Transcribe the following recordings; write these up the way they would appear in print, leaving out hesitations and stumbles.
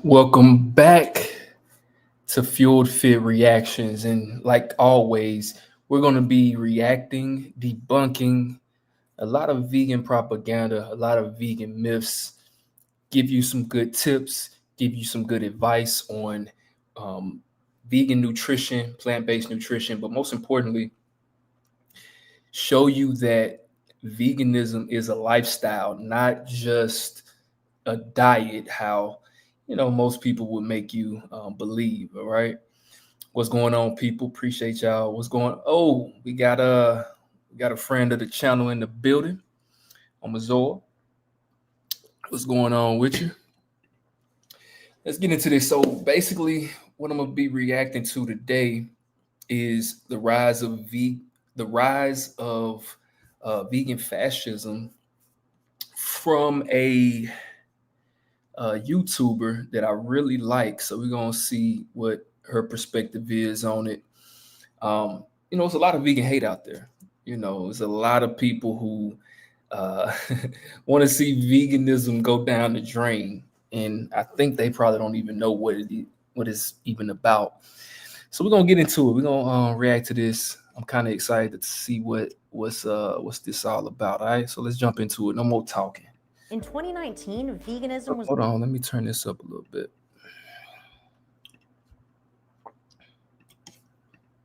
Welcome back to Fueled Fit Reactions. And like always, we're going to be reacting, debunking a lot of vegan propaganda, a lot of vegan myths, give you some good tips, give you some good advice on vegan nutrition, plant-based nutrition, but most importantly, show you that veganism is a lifestyle, not just a diet, how most people would make you believe. All right, what's going on, people? Appreciate y'all. What's going? Oh, we got a friend of the channel in the building. Mazor. What's going on with you? Let's get into this. So basically, what I'm gonna be reacting to today is the rise of vegan fascism from a YouTuber that I really like. So we're gonna see what her perspective is on it. There's a lot of vegan hate out there. There's a lot of people who want to see veganism go down the drain, and I think they probably don't even know what it's even about. So we're gonna get into it. We're gonna react to this. I'm kind of excited to see what's this all about. All right, so let's jump into it. No more talking. In 2019, veganism was... Hold on, let me turn this up a little bit.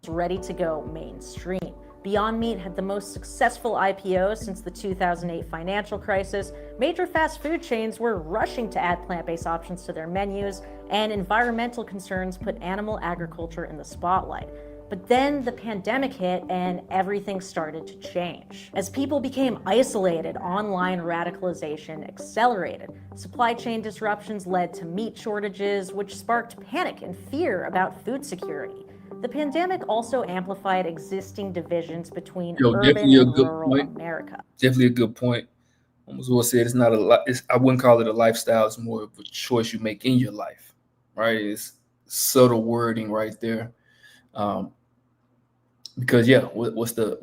ready to go mainstream. Beyond Meat had the most successful IPO since the 2008 financial crisis. Major fast food chains were rushing to add plant-based options to their menus, and environmental concerns put animal agriculture in the spotlight. But then the pandemic hit and everything started to change. As people became isolated, online radicalization accelerated. Supply chain disruptions led to meat shortages, which sparked panic and fear about food security. The pandemic also amplified existing divisions between urban and rural America. Definitely a good point. Almost what I said, it's not a lot. I wouldn't call it a lifestyle. It's more of a choice you make in your life, right? It's subtle wording right there. Because what's the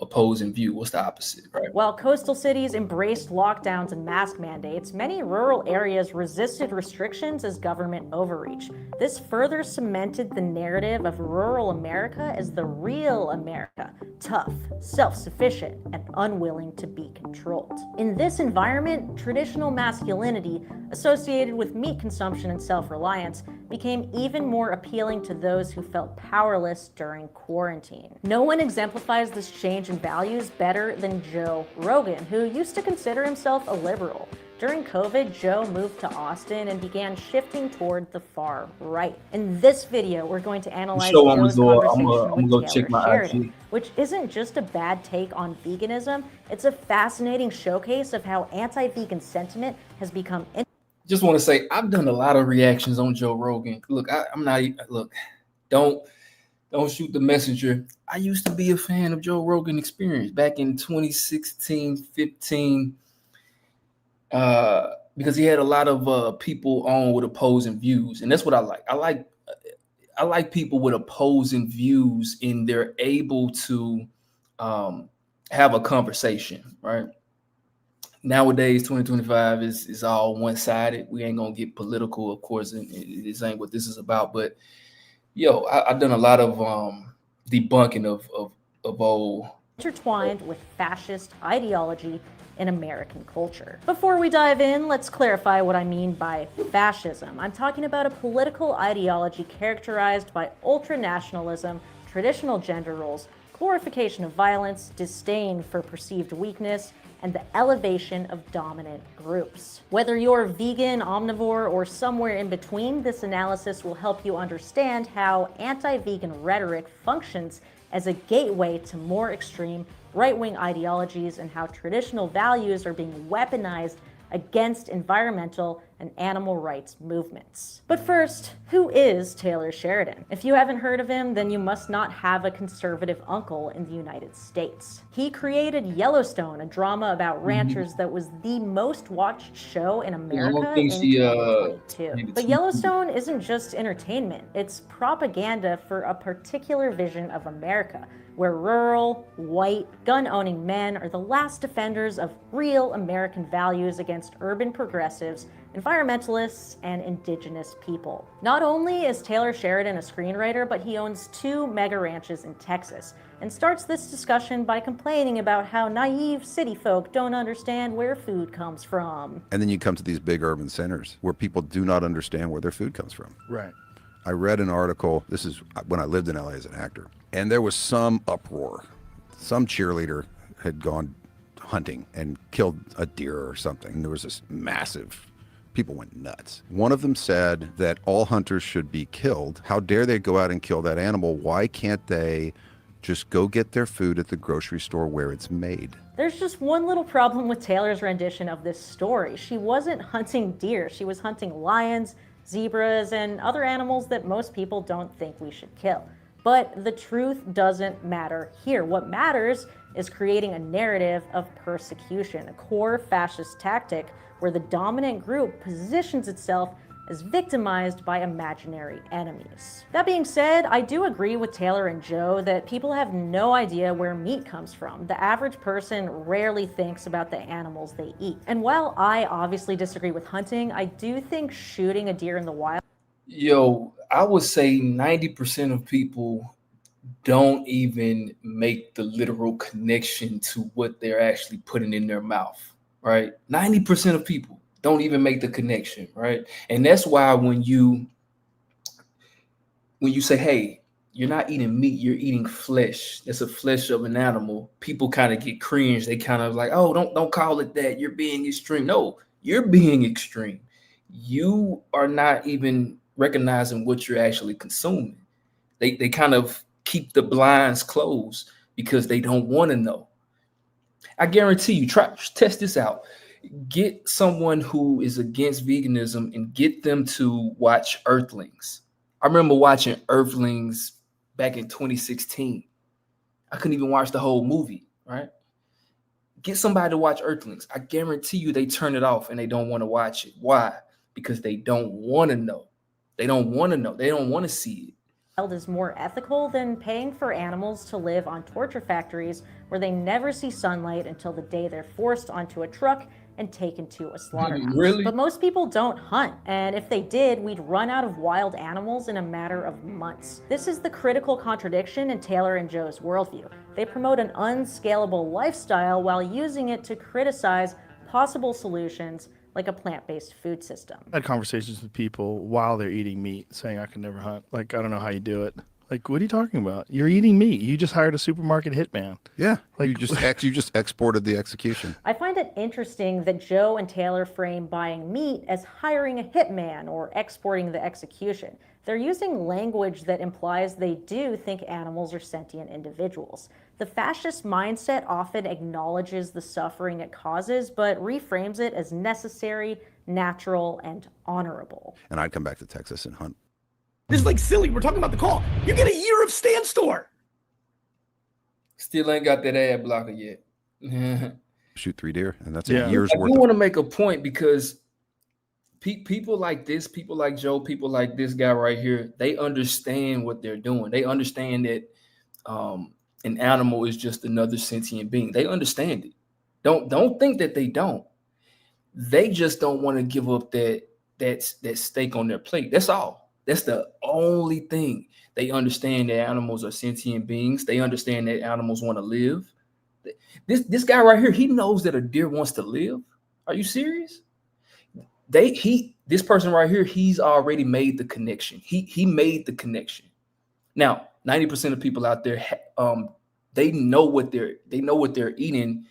opposing view? What's the opposite, right? While coastal cities embraced lockdowns and mask mandates, many rural areas resisted restrictions as government overreach. This further cemented the narrative of rural America as the real America, tough, self-sufficient, and unwilling to be controlled. In this environment, traditional masculinity, associated with meat consumption and self-reliance, became even more appealing to those who felt powerless during quarantine. No one exemplifies this change in values better than Joe Rogan, who used to consider himself a liberal. During COVID, Joe moved to Austin and began shifting toward the far right. In this video, we're going to analyze Joe's conversation with Taylor Sheridan, which isn't just a bad take on veganism, it's a fascinating showcase of how anti-vegan sentiment has become... Just want to say, I've done a lot of reactions on Joe Rogan. Look, don't shoot the messenger. I used to be a fan of Joe Rogan Experience back in 2016, 15, because he had a lot of people on with opposing views, and that's what I like. I like people with opposing views, and they're able to have a conversation, right? Nowadays, 2025 is all one-sided. We ain't gonna get political, of course, and this ain't what this is about. But I've done a lot of debunking of old intertwined with fascist ideology in American culture. Before we dive in, let's clarify what I mean by fascism. I'm talking about a political ideology characterized by ultranationalism, traditional gender roles, glorification of violence, disdain for perceived weakness, and the elevation of dominant groups. Whether you're vegan, omnivore, or somewhere in between, this analysis will help you understand how anti-vegan rhetoric functions as a gateway to more extreme right-wing ideologies and how traditional values are being weaponized against environmental and animal rights movements. But first, who is Taylor Sheridan? If you haven't heard of him, then you must not have a conservative uncle in the United States. He created Yellowstone, a drama about ranchers that was the most watched show in America in 2022. But Yellowstone isn't just entertainment, it's propaganda for a particular vision of America, where rural, white, gun-owning men are the last defenders of real American values against urban progressives environmentalists, and indigenous people. Not only is Taylor Sheridan a screenwriter, but he owns 2 mega ranches in Texas, and starts this discussion by complaining about how naive city folk don't understand where food comes from. And then you come to these big urban centers where people do not understand where their food comes from. Right. I read an article, this is when I lived in LA as an actor, and there was some uproar. Some cheerleader had gone hunting and killed a deer or something. And there was this massive, people went nuts. One of them said that all hunters should be killed. How dare they go out and kill that animal? Why can't they just go get their food at the grocery store where it's made? There's just one little problem with Taylor's rendition of this story. She wasn't hunting deer. She was hunting lions, zebras, and other animals that most people don't think we should kill. But the truth doesn't matter here. What matters is creating a narrative of persecution, a core fascist tactic where the dominant group positions itself as victimized by imaginary enemies. That being said, I do agree with Taylor and Joe that people have no idea where meat comes from. The average person rarely thinks about the animals they eat. And while I obviously disagree with hunting, I do think shooting a deer in the wild... Yo, I would say 90% of people don't even make the literal connection to what they're actually putting in their mouth, right? 90% of people don't even make the connection, right? And that's why when you say, hey, you're not eating meat, you're eating flesh. That's a flesh of an animal. People kind of get cringe. They kind of like, oh, don't call it that. You're being extreme. No, you're being extreme. You are not even recognizing what you're actually consuming. They kind of keep the blinds closed because they don't want to know. I guarantee you, test this out. Get someone who is against veganism and get them to watch Earthlings. I remember watching Earthlings back in 2016. I couldn't even watch the whole movie, right? Get somebody to watch Earthlings. I guarantee you they turn it off and they don't want to watch it. Why? Because they don't want to know. They don't want to know. They don't want to see it. Is more ethical than paying for animals to live on torture factories where they never see sunlight until the day they're forced onto a truck and taken to a slaughterhouse. Really? But most people don't hunt, and if they did, we'd run out of wild animals in a matter of months. This is the critical contradiction in Taylor and Joe's worldview. They promote an unscalable lifestyle while using it to criticize possible solutions like a plant-based food system. I had conversations with people while they're eating meat saying I can never hunt. Like, I don't know how you do it. Like, what are you talking about? You're eating meat. You just hired a supermarket hitman. Yeah, like you just exported the execution. I find it interesting that Joe and Taylor frame buying meat as hiring a hitman or exporting the execution. They're using language that implies they do think animals are sentient individuals. The fascist mindset often acknowledges the suffering it causes, but reframes it as necessary, natural, and honorable. And I'd come back to Texas and hunt. This is like silly. We're talking about the call. You get a year of stand store. Still ain't got that ad blocker yet. Shoot 3 deer, and that's a year's I worth. do want to make a point because people like this, people like Joe, people like this guy right here, they understand what they're doing. They understand that an animal is just another sentient being. They understand it. Don't think that they don't. They just don't want to give up that steak on their plate. That's all. That's the only thing. They understand that animals are sentient beings. They understand that animals want to live. This guy right here, he knows that a deer wants to live. Are you serious? This person right here, he's already made the connection. He made the connection. Now, 90% of people out there, they know what they're eating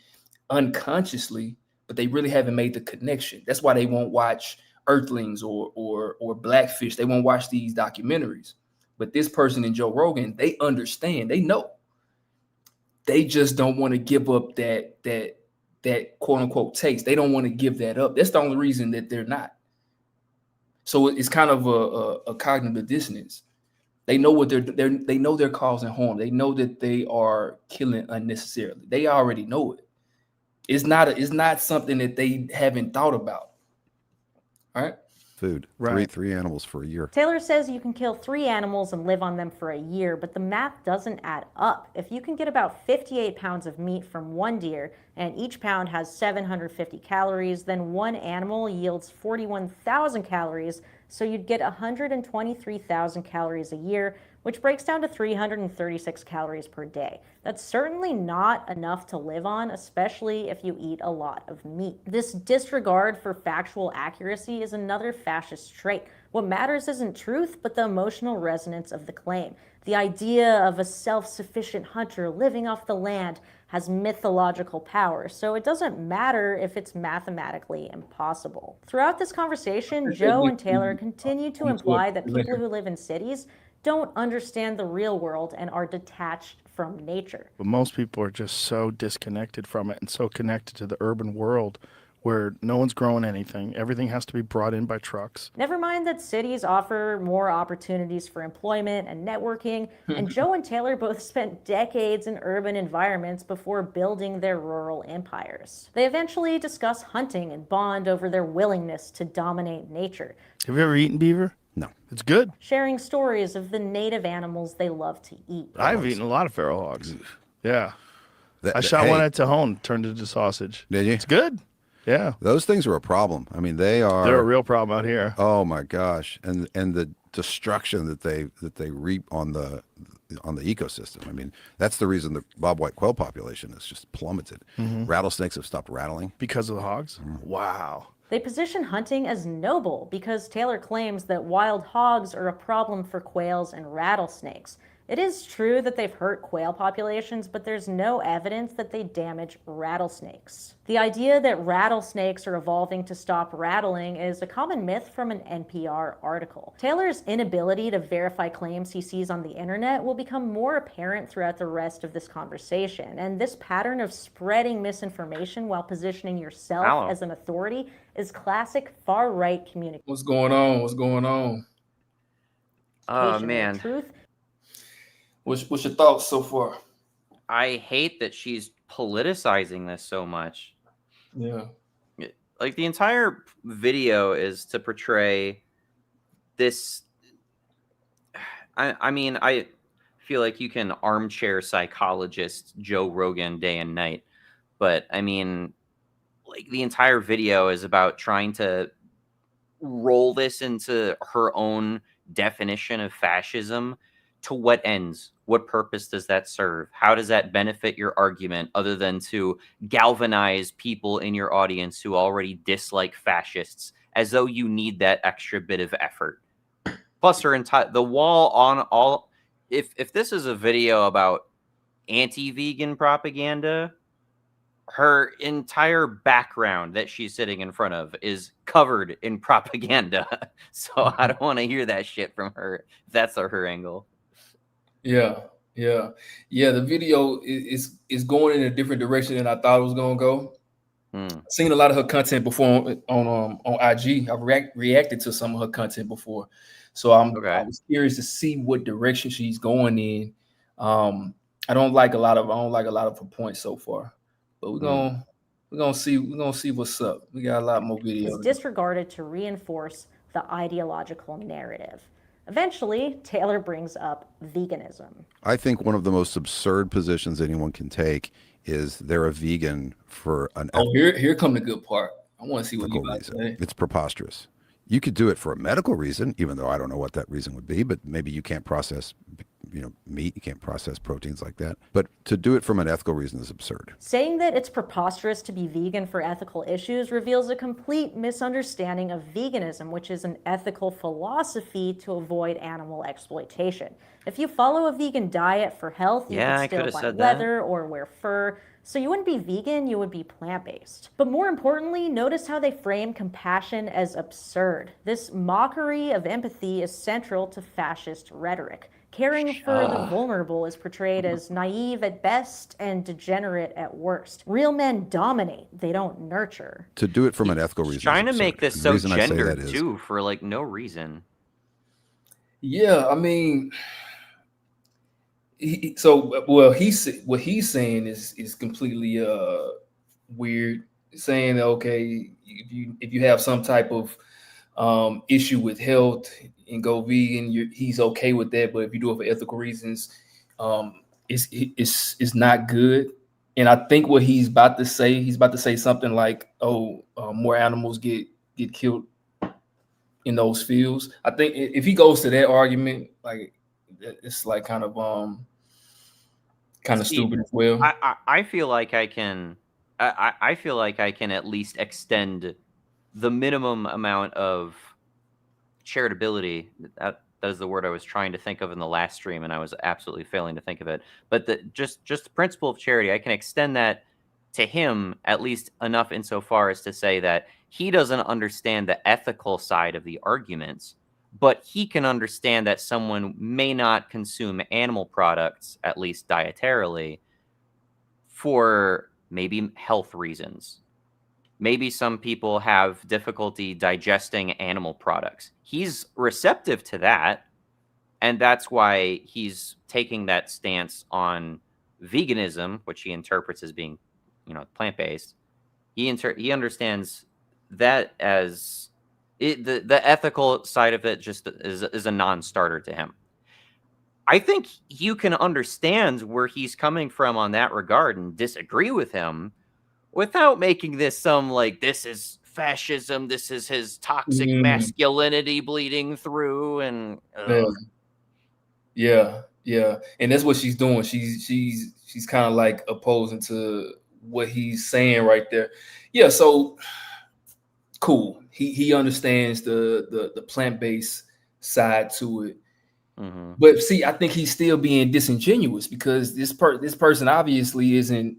unconsciously, but they really haven't made the connection. That's why they won't watch Earthlings or Blackfish. They won't watch these documentaries. But this person in Joe Rogan, they understand. They know. They just don't want to give up that quote unquote taste. They don't want to give that up. That's the only reason that they're not. So it's kind of a cognitive dissonance. They know what they know they're causing harm. They know that they are killing unnecessarily. They already know it. It's not something that they haven't thought about. All right. food. Right. Three animals for a year. Taylor says you can kill 3 animals and live on them for a year, but the math doesn't add up. If you can get about 58 pounds of meat from 1 deer, and each pound has 750 calories, then 1 animal yields 41,000 calories, so you'd get 123,000 calories a year, which breaks down to 336 calories per day. That's certainly not enough to live on, especially if you eat a lot of meat. This disregard for factual accuracy is another fascist trait. What matters isn't truth, but the emotional resonance of the claim. The idea of a self-sufficient hunter living off the land has mythological power, so it doesn't matter if it's mathematically impossible. Throughout this conversation, Joe and Taylor continue to imply that people who live in cities don't understand the real world and are detached from nature. But most people are just so disconnected from it and so connected to the urban world where no one's growing anything. Everything has to be brought in by trucks. Never mind that cities offer more opportunities for employment and networking, and Joe and Taylor both spent decades in urban environments before building their rural empires. They eventually discuss hunting and bond over their willingness to dominate nature. Have you ever eaten beaver? No. It's good. Sharing stories of the native animals they love to eat. I've eaten a lot of feral hogs. Yeah. I shot one at Tejon, turned it into sausage. Did you? It's good. Yeah. Those things are a problem. I mean, they're a real problem out here. Oh my gosh. And the destruction that they reap on the ecosystem. I mean, that's the reason the bobwhite quail population has just plummeted. Rattlesnakes have stopped rattling. Because of the hogs? Wow. They position hunting as noble because Taylor claims that wild hogs are a problem for quails and rattlesnakes. It is true that they've hurt quail populations, but there's no evidence that they damage rattlesnakes. The idea that rattlesnakes are evolving to stop rattling is a common myth from an NPR article. Taylor's inability to verify claims he sees on the internet will become more apparent throughout the rest of this conversation, and this pattern of spreading misinformation while positioning yourself as an authority is classic far-right communication. What's going on? What's going on? Oh, man. Truth. What's your thoughts so far? I hate that she's politicizing this so much. Yeah. Like, the entire video is to portray this. I mean, I feel like you can armchair psychologist Joe Rogan day and night. But, I mean, like, the entire video is about trying to roll this into her own definition of fascism. To what ends? What purpose does that serve? How does that benefit your argument other than to galvanize people in your audience who already dislike fascists, as though you need that extra bit of effort? Plus, the wall on all. If this is a video about anti-vegan propaganda, her entire background that she's sitting in front of is covered in propaganda. So I don't want to hear that shit from her. If that's her angle. Yeah. The video is going in a different direction than I thought it was gonna go. I've seen a lot of her content before on IG. I've reacted to some of her content before, so I was curious to see what direction she's going in. I don't like a lot of her points so far, but we're gonna see what's up. We got a lot more videos. Is disregarded to reinforce the ideological narrative. Eventually, Taylor brings up veganism. I think one of the most absurd positions anyone can take is they're a vegan for an here come the good part. I want to see what you guys say. It's preposterous. You could do it for a medical reason, even though I don't know what that reason would be, but maybe you can't process, meat, you can't process proteins like that. But to do it from an ethical reason is absurd. Saying that it's preposterous to be vegan for ethical issues reveals a complete misunderstanding of veganism, which is an ethical philosophy to avoid animal exploitation. If you follow a vegan diet for health, you can still buy leather or wear fur. So you wouldn't be vegan, you would be plant-based. But more importantly, notice how they frame compassion as absurd. This mockery of empathy is central to fascist rhetoric. Caring for the vulnerable is portrayed as naive at best and degenerate at worst. Real men dominate, they don't nurture. To do it from an ethical reason. Trying to make this so gendered too for like no reason. Yeah, I mean, what he's saying is completely weird. Saying, okay, if you have some type of issue with health and go vegan, he's okay with that. But if you do it for ethical reasons, it's not good. And I think what he's about to say something like, more animals get killed in those fields. I think if he goes to that argument, like, it's like kind of stupid as well. I feel like I can at least extend the minimum amount of charitability. That is the word I was trying to think of in the last stream, and I was absolutely failing to think of it. But just the principle of charity, I can extend that to him at least enough insofar as to say that he doesn't understand the ethical side of the arguments, but he can understand that someone may not consume animal products, at least dietarily, for maybe health reasons. Maybe some people have difficulty digesting animal products. He's receptive to that, and that's why he's taking that stance on veganism, which he interprets as being, plant-based. He understands that as the ethical side of it just is a non-starter to him. I think you can understand where he's coming from on that regard and disagree with him without making this some like, this is fascism, this is his toxic masculinity bleeding through, and yeah, and that's what she's doing. She's kind of like opposing to what he's saying right there. Yeah, so cool. He understands the plant-based side to it. But see, I think he's still being disingenuous because this person obviously isn't.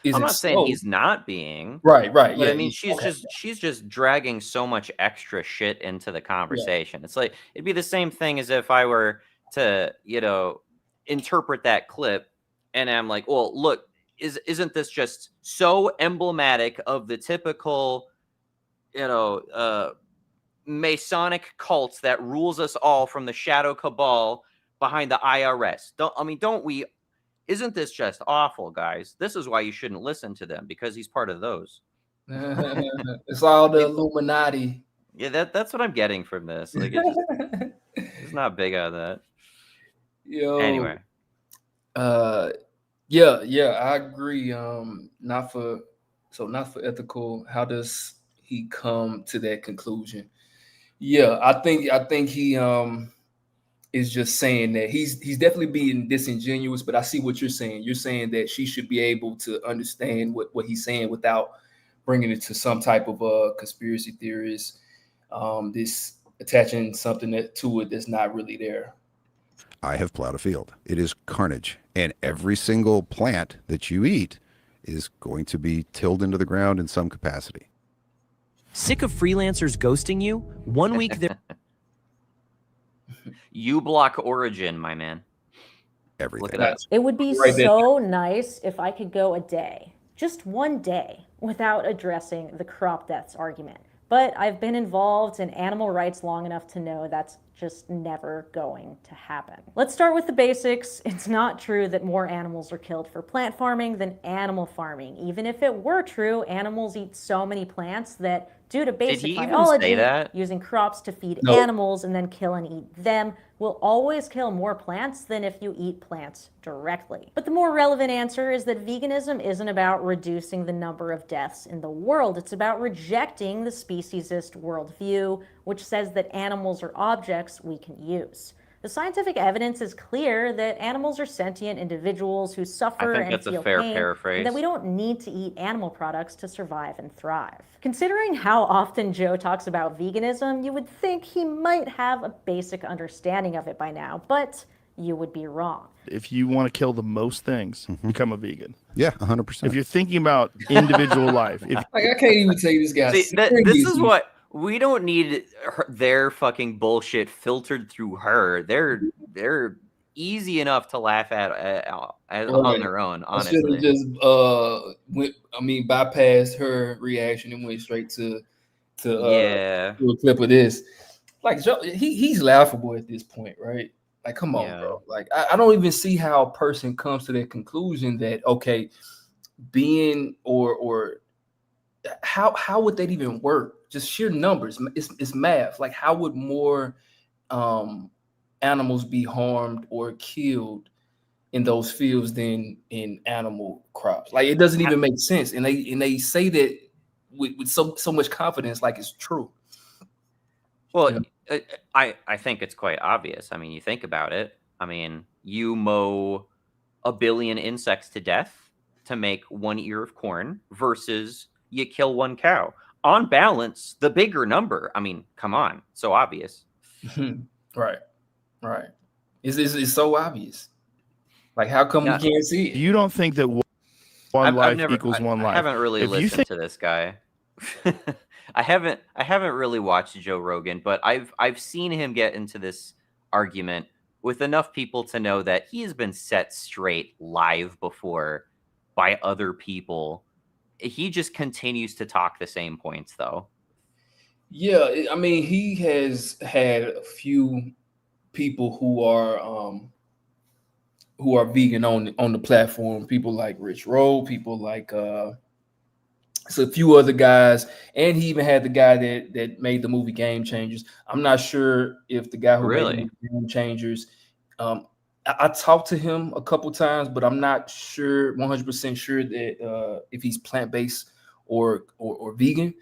I'm not saying he's not being right. But Yeah, I mean, she's just dragging so much extra shit into the conversation. Yeah. It's like it'd be the same thing as if I were to, interpret that clip, and I'm like, well, look, isn't this just so emblematic of the typical, Masonic cult that rules us all from the shadow cabal behind the IRS? Don't we? Isn't this just awful, guys? This is why you shouldn't listen to them, because he's part of those. It's all the Illuminati. Yeah, that's what I'm getting from this. Like, it's not big on that. Anyway. Yeah, I agree. Not for ethical. How does he come to that conclusion? Yeah, I think he is just saying that he's definitely being disingenuous, but I see what you're saying. You're saying that she should be able to understand what he's saying without bringing it to some type of conspiracy theorist, this attaching something to it that's not really there. I have plowed a field. It is carnage, and every single plant that you eat is going to be tilled into the ground in some capacity. Sick of freelancers ghosting you? 1 week they're uBlock Origin, my man. Everything. Look at that. It would be so nice if I could go a day, just one day, without addressing the crop deaths argument. But I've been involved in animal rights long enough to know that's just never going to happen. Let's start with the basics. It's not true that more animals are killed for plant farming than animal farming. Even if it were true, animals eat so many plants that, due to basic biology, using crops to feed animals and then kill and eat them will always kill more plants than if you eat plants directly. But the more relevant answer is that veganism isn't about reducing the number of deaths in the world. It's about rejecting the speciesist worldview, which says that animals are objects we can use. The scientific evidence is clear that animals are sentient individuals who suffer and feel pain, and that we don't need to eat animal products to survive and thrive. Considering how often Joe talks about veganism, you would think he might have a basic understanding of it by now, but you would be wrong. If you want to kill the most things, become a vegan. Yeah, 100%. If you're thinking about individual life. I can't even take this guy. See, this is what... We don't need their fucking bullshit filtered through her. They're easy enough to laugh at on their own, honestly. I just bypassed her reaction and went straight to a clip of this. Like, Joe, he's laughable at this point, right? Like, come on, bro. Like, I don't even see how a person comes to that conclusion that, okay, being or how would that even work? just sheer numbers. It's math. Like, how would more animals be harmed or killed in those fields than in animal crops? Like, it doesn't even make sense. And they say that with so much confidence, like it's true. Well, I think it's quite obvious. I mean, you think about it. I mean, you mow 1 billion insects to death to make 1 ear of corn versus you kill 1 cow. On balance, the bigger number. I mean, come on, so obvious. Right. It's so obvious. Like, how come we can't see it? You don't think that one life equals one life? I haven't really listened to this guy. I haven't really watched Joe Rogan, but I've seen him get into this argument with enough people to know that he has been set straight live before by other people. He just continues to talk the same points, though. Yeah, I mean, he has had a few people who are vegan on the platform. People like Rich Roll, people like so a few other guys, and he even had the guy that made the movie Game Changers. I'm not sure if the guy who made the movie Game Changers. I talked to him a couple times, but I'm not sure 100% sure that if he's plant-based or vegan.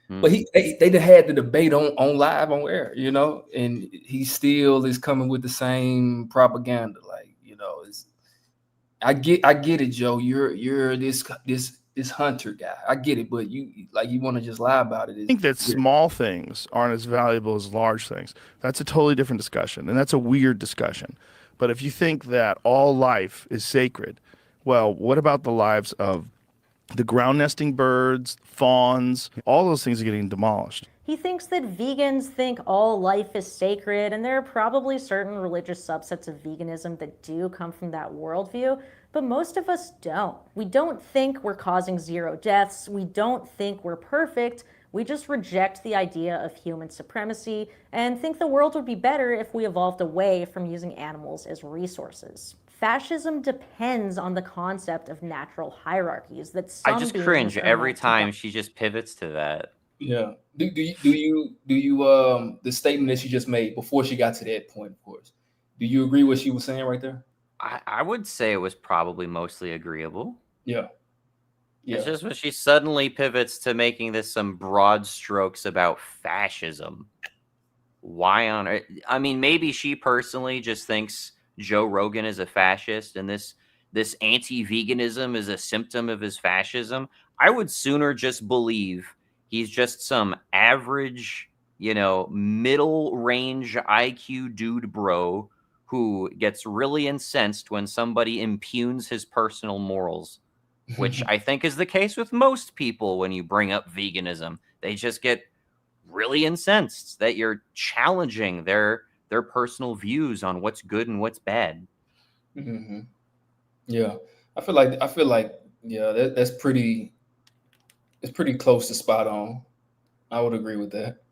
But they had the debate on live on air, you know, and he still is coming with the same propaganda. Like, you know, I get it, Joe. You're this hunter guy. I get it, but you want to just lie about it. I think that small things aren't as valuable as large things. That's a totally different discussion, and that's a weird discussion. But if you think that all life is sacred, well, what about the lives of the ground nesting birds, fawns? All those things are getting demolished. He thinks that vegans think all life is sacred, and there are probably certain religious subsets of veganism that do come from that worldview, but most of us don't. We don't think we're causing 0 deaths. We don't think we're perfect. We just reject the idea of human supremacy and think the world would be better if we evolved away from using animals as resources. Fascism depends on the concept of natural hierarchies that some I just cringe every time she just pivots to that. Yeah. Do you the statement that she just made before she got to that point, of course, do you agree with what she was saying right there? I would say it was probably mostly agreeable. Yeah. It's just when she suddenly pivots to making this some broad strokes about fascism. Why on earth? I mean, maybe she personally just thinks Joe Rogan is a fascist and this anti-veganism is a symptom of his fascism. I would sooner just believe he's just some average, middle range IQ dude bro who gets really incensed when somebody impugns his personal morals, which I think is the case with most people when you bring up veganism. They just get really incensed that you're challenging their personal views on what's good and what's bad. Mm-hmm. Yeah, I feel like that's pretty. It's pretty close to spot on. I would agree with that.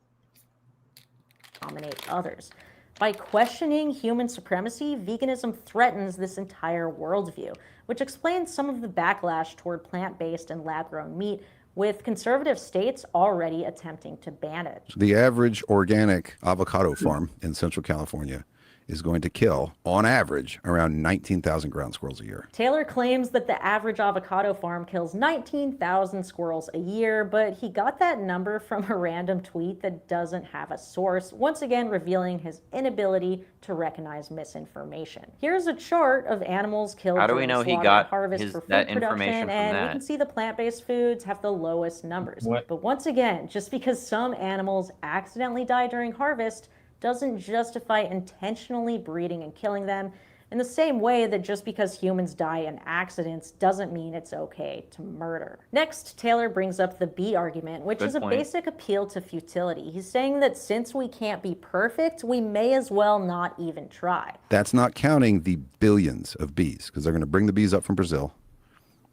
Dominate others. By questioning human supremacy, veganism threatens this entire worldview, which explains some of the backlash toward plant-based and lab-grown meat, with conservative states already attempting to ban it. The average organic avocado farm in Central California is going to kill, on average, around 19,000 ground squirrels a year. Taylor claims that the average avocado farm kills 19,000 squirrels a year, but he got that number from a random tweet that doesn't have a source, once again revealing his inability to recognize misinformation. Here's a chart of animals killed How do we know he got that information from and that? we can see the plant-based foods have the lowest numbers. But once again, just because some animals accidentally die during harvest doesn't justify intentionally breeding and killing them, in the same way that just because humans die in accidents doesn't mean it's okay to murder. Next, Taylor brings up the bee argument, which is a basic appeal to futility. He's saying that since we can't be perfect, we may as well not even try. That's not counting the billions of bees, because they're going to bring the bees up from Brazil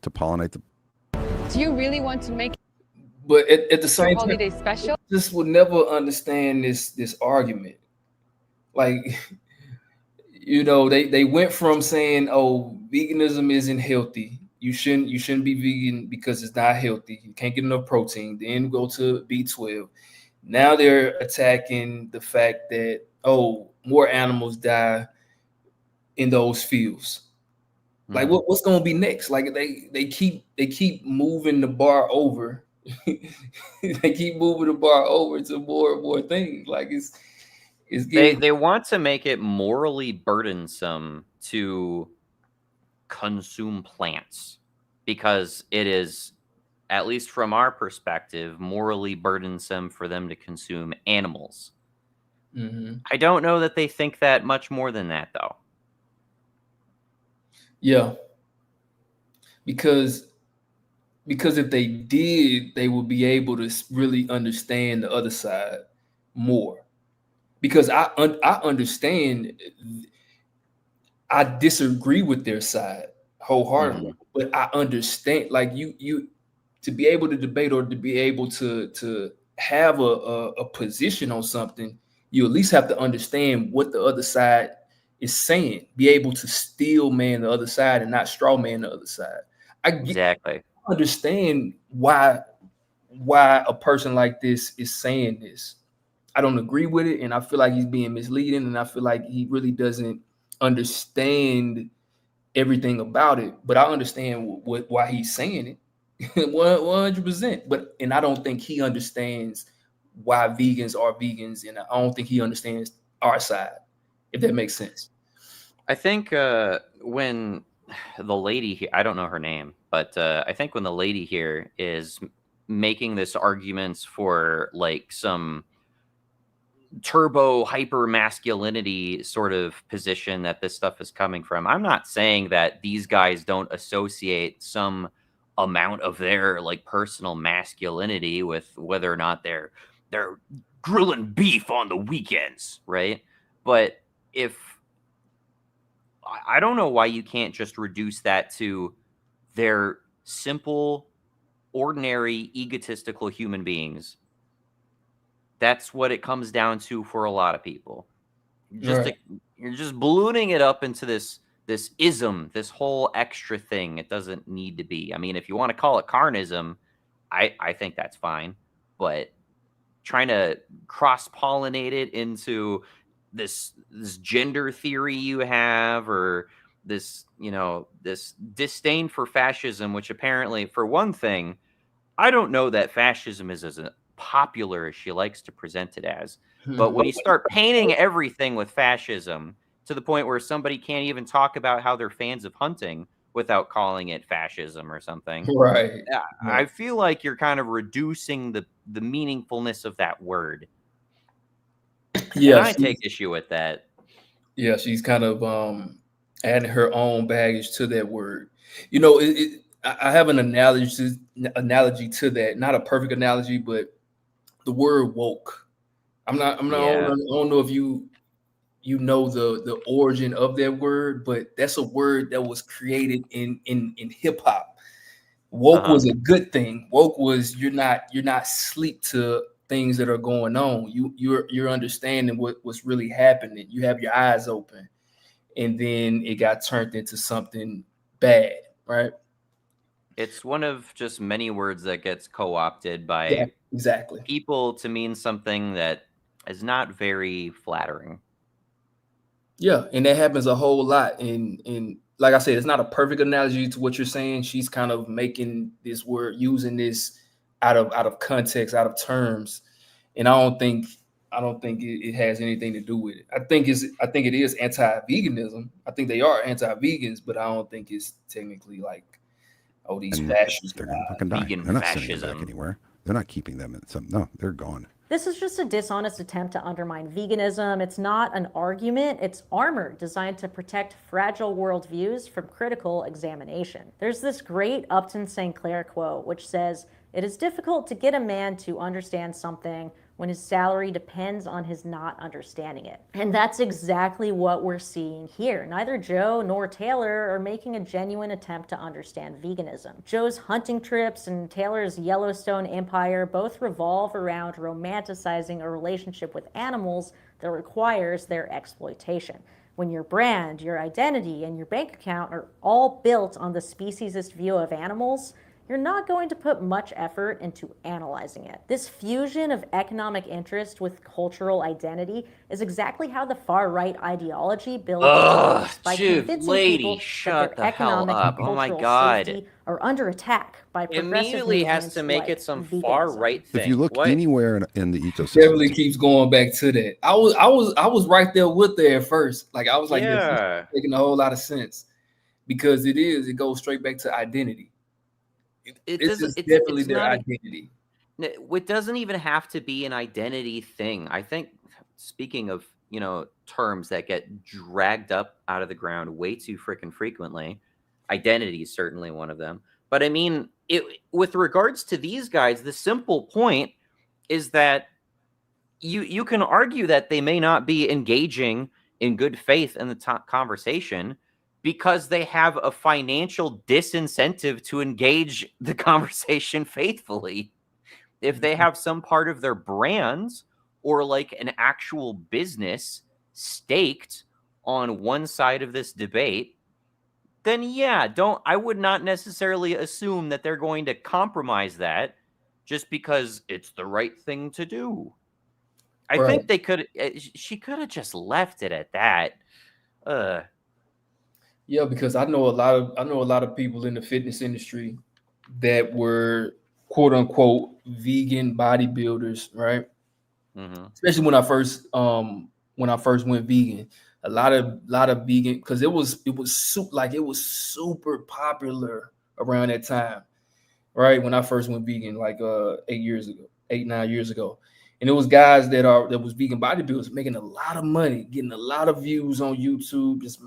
to pollinate the... Do you really want to make But at the same time, holiday special? Just would never understand this argument. Like, they went from saying, oh, veganism isn't healthy, you shouldn't be vegan because it's not healthy. You can't get enough protein. Then go to B12. Now they're attacking the fact that, oh, more animals die in those fields. Like what's going to be next? Like they keep moving the bar over. They keep moving the bar over to more and more things. Like it's getting. They want to make it morally burdensome to consume plants because it is, at least from our perspective, morally burdensome for them to consume animals. Mhm. I don't know that they think that much more than that, though. Yeah, because if they did, they would be able to really understand the other side more. Because I understand, I disagree with their side wholeheartedly, but I understand. Like you to be able to debate or to be able to have a position on something, you at least have to understand what the other side is saying. Be able to steel man the other side and not straw man the other side. Exactly. Understand why a person like this is saying this. I don't agree with it, and I feel like he's being misleading, and I feel like he really doesn't understand everything about it. But I understand why he's saying it, 100%. But I don't think he understands why vegans are vegans, and I don't think he understands our side, if that makes sense. I think when the lady here, I don't know her name, but I think when the lady here is making this arguments for like some turbo hyper masculinity sort of position that this stuff is coming from, I'm not saying that these guys don't associate some amount of their like personal masculinity with whether or not they're grilling beef on the weekends, right? But if I don't know why you can't just reduce that to they're simple, ordinary, egotistical human beings. That's what it comes down to for a lot of people. Right. You're just ballooning it up into this ism, this whole extra thing. It doesn't need to be. I mean, if you want to call it carnism, I think that's fine. But trying to cross-pollinate it into this gender theory you have, or this, this disdain for fascism, which apparently, for one thing, I don't know that fascism is as popular as she likes to present it as. But when you start painting everything with fascism to the point where somebody can't even talk about how they're fans of hunting without calling it fascism or something, Right. I feel like you're kind of reducing the meaningfulness of that word. Yeah, and I take issue with that. Yeah, she's kind of adding her own baggage to that word. I have an analogy to that. Not a perfect analogy, but the word woke. I don't know if you know the origin of that word, but that's a word that was created in hip hop. Woke was a good thing. Woke was you're not sleep to things that are going on. You're understanding what's really happening. You have your eyes open, and then it got turned into something bad, right? It's one of just many words that gets co-opted by exactly people to mean something that is not very flattering. Yeah, and that happens a whole lot. And like I said, it's not a perfect analogy to what you're saying. She's kind of making this word, using this out of context, out of terms, and I don't think it has anything to do with it. I think it is anti-veganism. I think they are anti-vegans, but I don't think it's technically like, oh, these fascists. They're going to fucking die. Vegan They're not fascism. sending them back anywhere. They're not keeping them in some. No, they're gone. This is just a dishonest attempt to undermine veganism. It's not an argument, it's armor designed to protect fragile worldviews from critical examination. There's this great Upton St. Clair quote which says, "It is difficult to get a man to understand something when his salary depends on his not understanding it." And that's exactly what we're seeing here. Neither Joe nor Taylor are making a genuine attempt to understand veganism. Joe's hunting trips and Taylor's Yellowstone empire both revolve around romanticizing a relationship with animals that requires their exploitation. When your brand, your identity, and your bank account are all built on the speciesist view of animals, you're not going to put much effort into analyzing it. This fusion of economic interest with cultural identity is exactly how the far-right ideology builds its base, by Dude, convincing lady, people that shut their the hell economic up. and Oh my cultural God. safety are under attack by progressive Immediately has movements to make like it some veganism. far right thing. If you look What? anywhere in the ecosystem, Definitely keeps going back to that. I was right there with her at first. Like I was like, yeah, Yeah. making a whole lot of sense because it goes straight back to identity. It It's doesn't. just definitely It's their not. identity. It doesn't even have to be an identity thing. I think, speaking of terms that get dragged up out of the ground way too freaking frequently, identity is certainly one of them. But I mean, with regards to these guys, the simple point is that you can argue that they may not be engaging in good faith in the conversation because they have a financial disincentive to engage the conversation faithfully. If they have some part of their brands or like an actual business staked on one side of this debate, then yeah, I would not necessarily assume that they're going to compromise that just because it's the right thing to do. I Right. think she could have just left it at that. Yeah, because I know a lot of people in the fitness industry that were quote unquote vegan bodybuilders, right? Mm-hmm. Especially when I first went vegan. A lot of vegan, because it was super popular around that time, right? When I first went vegan, like 9 years ago. And it was guys that was vegan bodybuilders making a lot of money, getting a lot of views on YouTube, just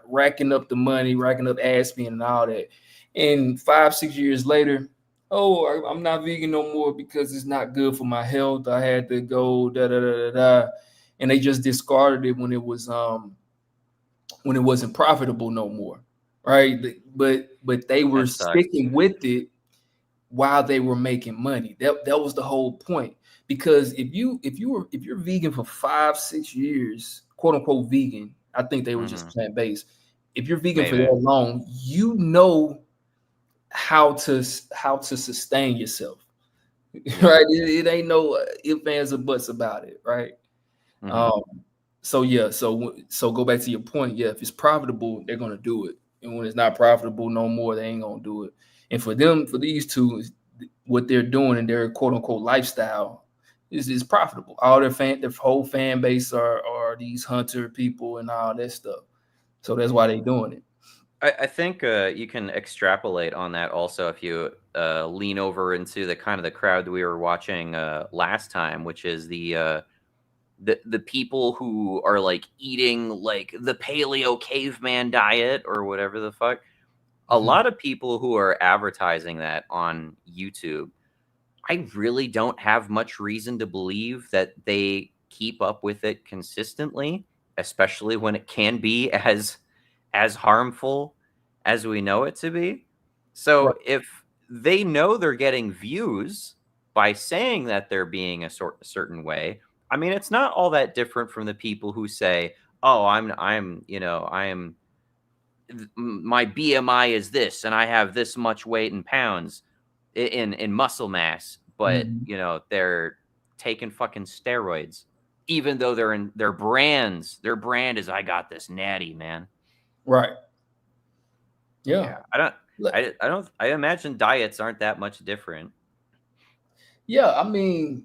racking up the money, racking up ad spend and all that. And 5-6 years later, I'm not vegan no more because it's not good for my health. I had to go da da da da da, and they just discarded it when it wasn't profitable no more, right? But they were That sucks. sticking with it while they were making money. That was the whole point. Because if you're vegan for 5-6 years, quote unquote vegan, I think they were just plant-based. If you're vegan for that long, you know how to sustain yourself, right? It ain't no ifs, ands, or buts about it, right? So go back to your point. Yeah, if it's profitable, they're gonna do it, and when it's not profitable no more, they ain't gonna do it. And for these two, what they're doing in their quote unquote lifestyle is profitable. All their whole fan base are these hunter people and all that stuff. So that's why they're doing it. I think you can extrapolate on that also if you lean over into the kind of the crowd that we were watching last time, which is the people who are like eating like the paleo caveman diet or whatever the fuck. A lot of people who are advertising that on YouTube, I really don't have much reason to believe that they keep up with it consistently, especially when it can be as harmful as we know it to be. So Right. if they know they're getting views by saying that they're being a certain way, I mean, it's not all that different from the people who say, "Oh, my BMI is this, and I have this much weight in pounds in muscle mass," but they're taking fucking steroids, even though they're in their brands. Their brand is, "I got this natty, man." Right. Yeah. I imagine diets aren't that much different. Yeah, I mean,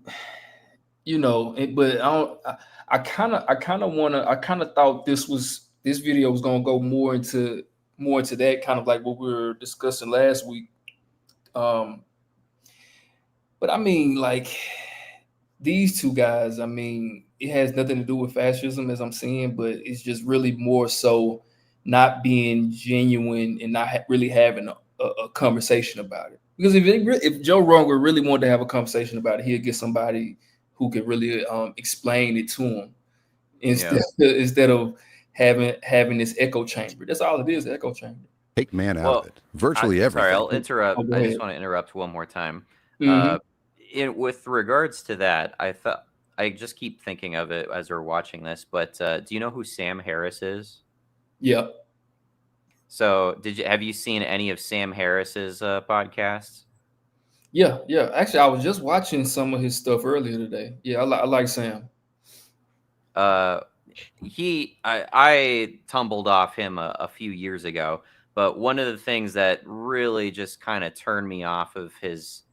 but I kind of thought this video was gonna go more into that, kind of like what we were discussing last week. But I mean, like these two guys, I mean, it has nothing to do with fascism, as I'm seeing, but it's just really more so not being genuine and not really having a conversation about it. Because if Joe Rogan really wanted to have a conversation about it, he'd get somebody who could really explain it to him instead of having this echo chamber. That's all it is, echo chamber. Take man out of it. Virtually everything. Sorry, I'll interrupt. I just want to interrupt one more time. With regards to that, I just keep thinking of it as we're watching this, but do you know who Sam Harris is? Yeah. So have you seen any of Sam Harris's podcasts? Yeah. Actually, I was just watching some of his stuff earlier today. Yeah, I like Sam. I tumbled off him a few years ago, but one of the things that really just kind of turned me off of his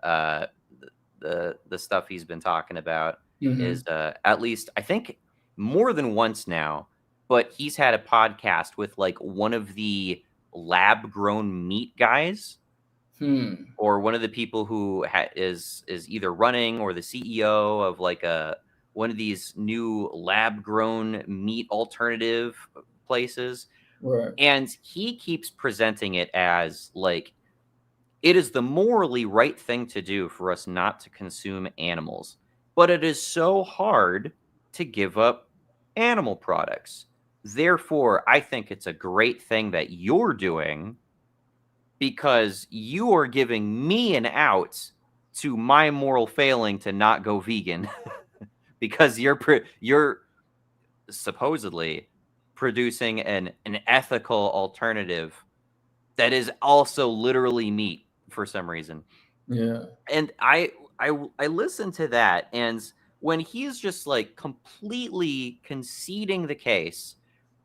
the stuff he's been talking about is at least I think more than once now, but he's had a podcast with like one of the lab grown meat guys or one of the people who is either running or the CEO of like one of these new lab grown meat alternative places. Right. And he keeps presenting it as like it is the morally right thing to do for us not to consume animals, but it is so hard to give up animal products. Therefore, I think it's a great thing that you're doing because you are giving me an out to my moral failing to not go vegan because you're supposedly producing an ethical alternative that is also literally meat for some reason. Yeah. And I listen to that, and when he's just like completely conceding the case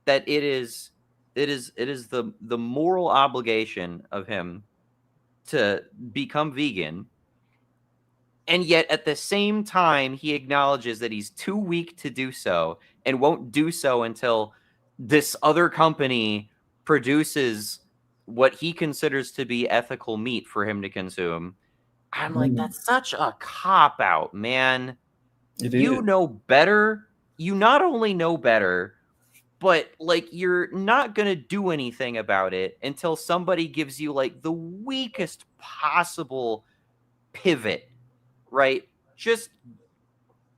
that it is the moral obligation of him to become vegan, and yet at the same time he acknowledges that he's too weak to do so and won't do so until this other company produces what he considers to be ethical meat for him to consume. I'm like, that's such a cop out, man. You know better. You not only know better, but like you're not going to do anything about it until somebody gives you like the weakest possible pivot, right? Just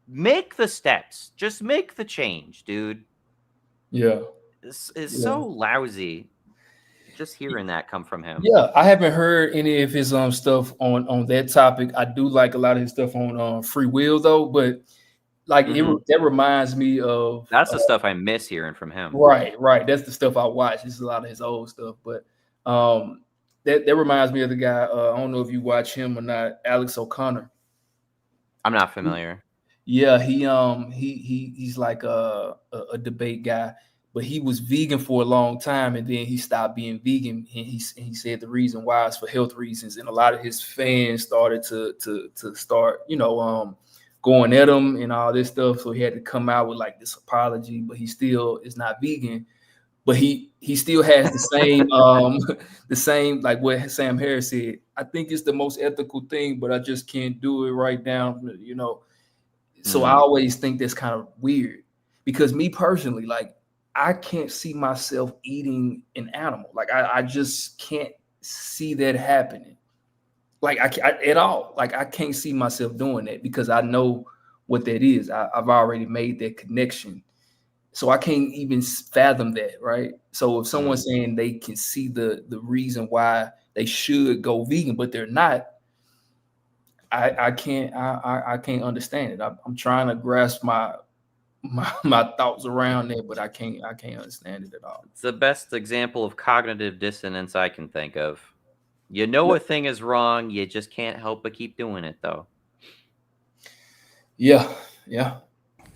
make the steps. Just make the change, dude. Yeah. This is so lousy. Just hearing that come from him. Yeah, I haven't heard any of his stuff on that topic. I do like a lot of his stuff on free will though, but like that reminds me of that's the stuff I miss hearing from him. Right. That's the stuff I watch. This is a lot of his old stuff, but that reminds me of the guy. I don't know if you watch him or not, Alex O'Connor. I'm not familiar. Yeah, he's like a debate guy, but he was vegan for a long time, and then he stopped being vegan. And he said the reason why is for health reasons, and a lot of his fans started to start, going at him and all this stuff. So he had to come out with like this apology, but he still is not vegan. But he still has the same the same like what Sam Harris said. I think it's the most ethical thing, but I just can't do it right now, So I always think that's kind of weird because me personally, like I can't see myself eating an animal. Like I just can't see that happening. Like I at all. Like I can't see myself doing that because I know what that is. I've already made that connection. So I can't even fathom that, right? So if someone's saying they can see the reason why they should go vegan, but they're not, I can't understand it. I'm trying to grasp my thoughts around it, but I can't understand it at all. It's the best example of cognitive dissonance I can think of. You know a thing is wrong, you just can't help but keep doing it though. Yeah.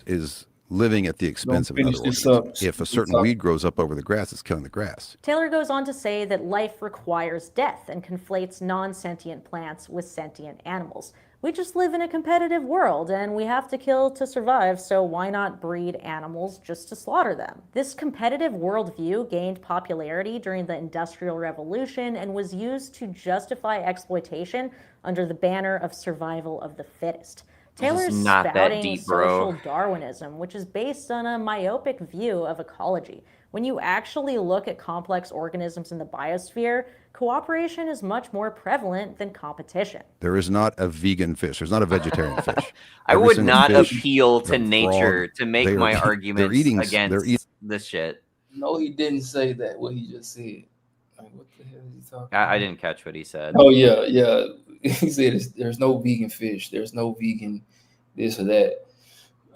Is living at the expense of another organism. If a certain weed grows up over the grass, it's killing the grass. Taylor goes on to say that life requires death and conflates non-sentient plants with sentient animals. We just live in a competitive world and we have to kill to survive, so why not breed animals just to slaughter them? This competitive worldview gained popularity during the Industrial Revolution and was used to justify exploitation under the banner of survival of the fittest. Taylor's spouting social Darwinism, which is based on a myopic view of ecology. When you actually look at complex organisms in the biosphere, cooperation is much more prevalent than competition. There is not a vegan fish. There's not a vegetarian fish. I would not appeal to nature to make my arguments against this shit. No, he didn't say that, what he just said. Like, what the hell is he talking about? I didn't catch what he said. Oh, yeah. He said there's no vegan fish. There's no vegan this or that.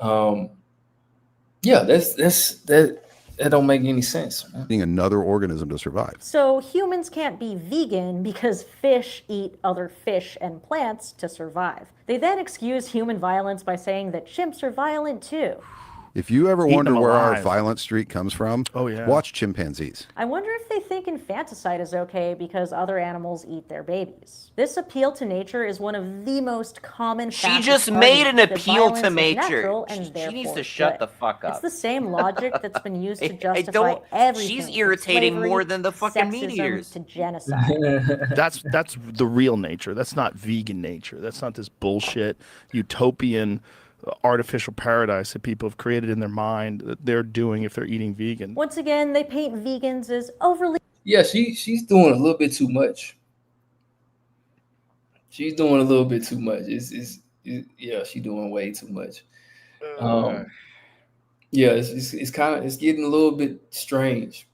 Yeah, that don't make any sense, man. Needing another organism to survive. So humans can't be vegan because fish eat other fish and plants to survive. They then excuse human violence by saying that chimps are violent too. If you ever Eating wonder them where our alive. violent streak comes from, Oh, yeah. watch chimpanzees. I wonder if they think infanticide is okay because other animals eat their babies. This appeal to nature is one of the most common She fascist just made an arguments that appeal to violence is nature. natural and She needs therefore to shut good. the fuck up. It's the same logic that's been used to I justify don't. everything. She's from irritating slavery, more than the fucking meat sexism, eaters. to genocide. That's the real nature. That's not vegan nature. That's not this bullshit utopian artificial paradise that people have created in their mind that they're doing if they're eating vegan. Once again, they paint vegans as overly Yeah, she's doing a little bit too much. She's doing a little bit too much. Yeah, she's doing way too much. Yeah, it's kind of, it's getting a little bit strange.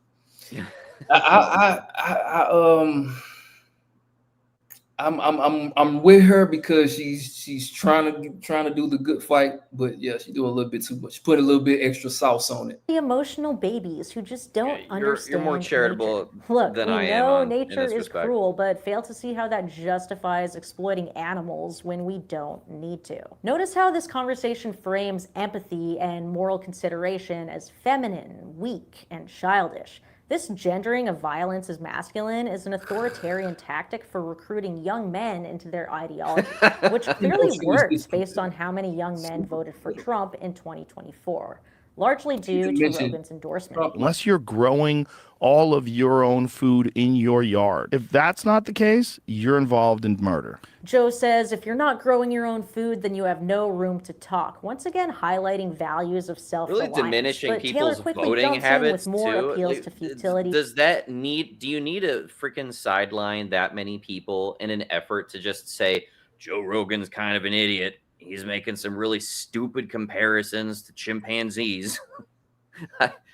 I'm with her because she's trying to do the good fight, but yeah, she's doing a little bit too much. Put a little bit extra sauce on it. emotional babies who just don't understand You're more charitable nature. Look, than we I am know in nature this is respect. cruel, but fail to see how that justifies exploiting animals when we don't need to. Notice how this conversation frames empathy and moral consideration as feminine, weak, and childish. This gendering of violence as masculine is an authoritarian tactic for recruiting young men into their ideology, which clearly works based on how many young men voted for Trump in 2024, largely due to Rogan's endorsement. Unless you're growing all of your own food in your yard. If that's not the case, you're involved in murder. Joe says if you're not growing your own food, then you have no room to talk. Once again, highlighting values of self-reliance. Really diminishing but Taylor people's quickly voting jumps habits in with more too. appeals Like, to futility. Does that need? Do you need to freaking sideline that many people in an effort to just say Joe Rogan's kind of an idiot? He's making some really stupid comparisons to chimpanzees.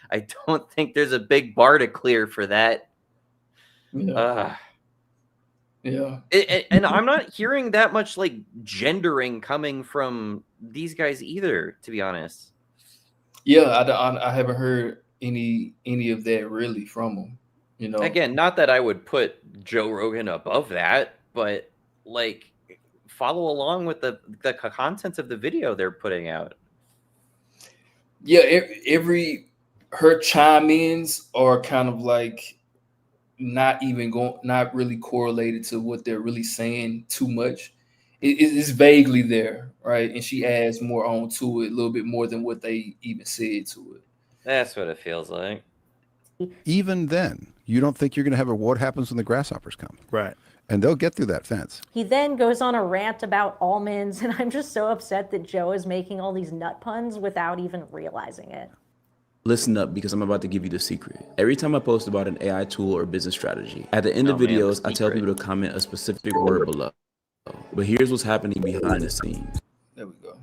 I don't think there's a big bar to clear for that. Yeah. Yeah. And I'm not hearing that much like gendering coming from these guys either, to be honest. Yeah, I haven't heard any of that really from them. You know, Again, not that I would put Joe Rogan above that, but like follow along with the content of the video they're putting out. Yeah, her chime-ins are kind of like not really correlated to what they're really saying too much. It's vaguely there, right? And she adds more on to it, a little bit more than what they even said to it. That's what it feels like. Even then, you don't think you're going to have what happens when the grasshoppers come. Right. And they'll get through that fence. He then goes on a rant about almonds, and I'm just so upset that Joe is making all these nut puns without even realizing it. Listen up, because I'm about to give you the secret. Every time I post about an AI tool or business strategy, at the end of videos, I tell people to comment a specific word below. But here's what's happening behind the scenes. There we go.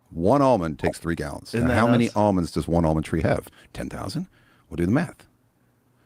One almond takes 3 gallons. Isn't Now, that how many nuts? almonds does one almond tree have? 10,000? We'll do the math.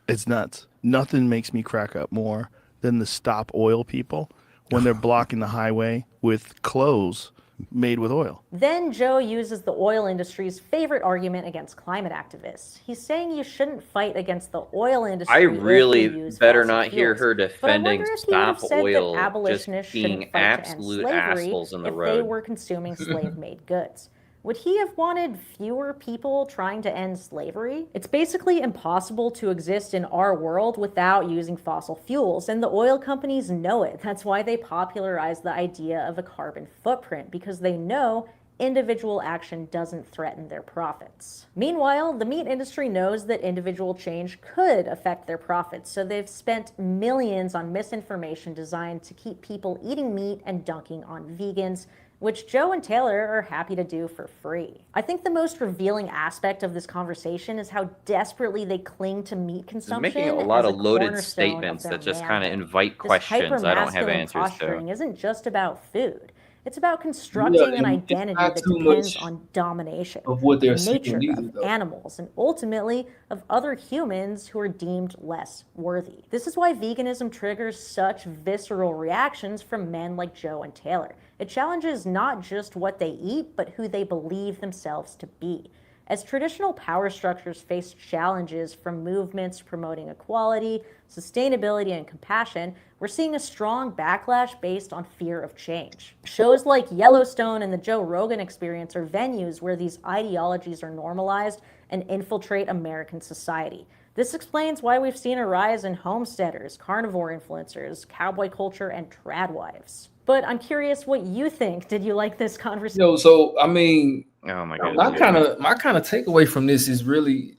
It's nuts. Nothing makes me crack up more than the stop oil people when they're blocking the highway with clothes made with oil. Then Joe uses the oil industry's favorite argument against climate activists. He's saying you shouldn't fight against the oil industry. I if you really use better fossil not hear fuels. her But I defending wonder if he would have stop said that oil just abolitionists being shouldn't fight to end absolute slavery assholes in the if they road. were consuming slave-made goods. Would he have wanted fewer people trying to end slavery? It's basically impossible to exist in our world without using fossil fuels, and the oil companies know it. That's why they popularized the idea of a carbon footprint, because they know individual action doesn't threaten their profits. Meanwhile, the meat industry knows that individual change could affect their profits, so they've spent millions on misinformation designed to keep people eating meat and dunking on vegans, which Joe and Taylor are happy to do for free. I think the most revealing aspect of this conversation is how desperately they cling to meat She's consumption making a lot as of loaded cornerstone of statements their that just kind of manhood. invite This questions I don't have hypermasculine answers posturing to. isn't just about food. It's about constructing an and it's identity not that too depends much on domination of what they're saying nature, either, of though. animals, and ultimately of other humans who are deemed less worthy. This is why veganism triggers such visceral reactions from men like Joe and Taylor. It challenges not just what they eat, but who they believe themselves to be. As traditional power structures face challenges from movements promoting equality, sustainability, and compassion, we're seeing a strong backlash based on fear of change. Shows like Yellowstone and the Joe Rogan Experience are venues where these ideologies are normalized and infiltrate American society. This explains why we've seen a rise in homesteaders, carnivore influencers, cowboy culture, and trad wives. But I'm curious what you think. Did you like this conversation? So I mean, Oh my goodness. my kind of takeaway from this is really,